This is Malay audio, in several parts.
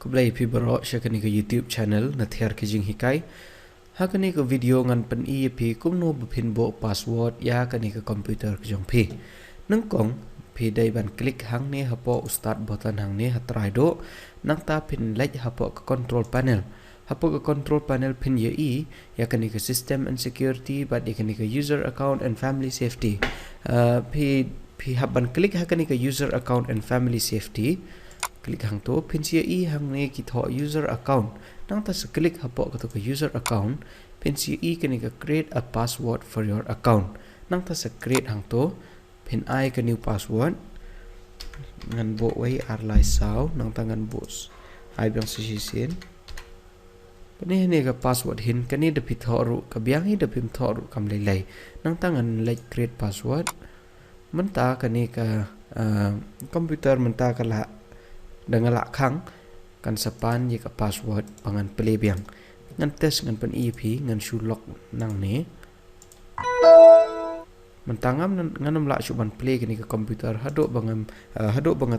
Kublai pi baro syakani ke YouTube channel na thiar ke jing hikai. Hakani ke video ngan pen I pi kumno bepin bo password ya kani ke komputer ke jong pi. Nengkong pi dai ban klik hang ne hapo start button hang ne hatrai do nang ta pin like hapo ke control panel. Hapo ke control panel pin ye I ya kani ke system and security but ya kani ke user account and family safety. Pi haban klik hakani ke user account and family safety. Klik hang to pin CI hang ne ki tho user account nang ta se klik hapo ka to ke user account pin CI kani ka create a password for your account nang ta se create hang to pin I ka new password ngan bo wai arlai sao nang ta ngan bos ai biang sisin pani ne ka password hin kani de pi tho ru ka biang hi de pim tho ru kam lai lai nang ta ngan like create password menta kani ka computer menta ka la dengan lak khang kan sapan ye ka password pangan play biang ngan test ngan pen EP ngan shulok nang ne mentangam nganam lak chuban play kini ka komputer hadok bangam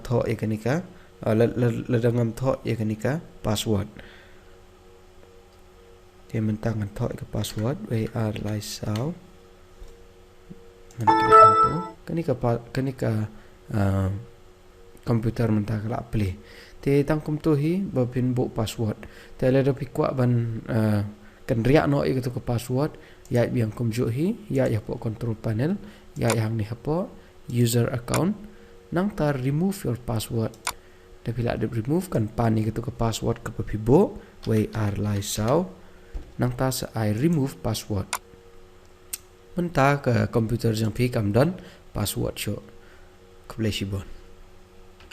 tho ye kini ka ledangam tho ye kini ka password te mentangan tho ka password we are lai sao ngan kini ka komputer mentah kelak play. Te tangkum tu hi bapin bo password. Te le dopi kwa ban kan riak no ikut ke password ya biang kum jo hi ya po control panel ya hang ni hapo user account nang tar remove your password. Tapi la de remove kan pan ikut ke password ke papi bo we are lai sao nang ta sa I remove password. Mentah ke komputer jang pi kam don password show. Keblai sibon.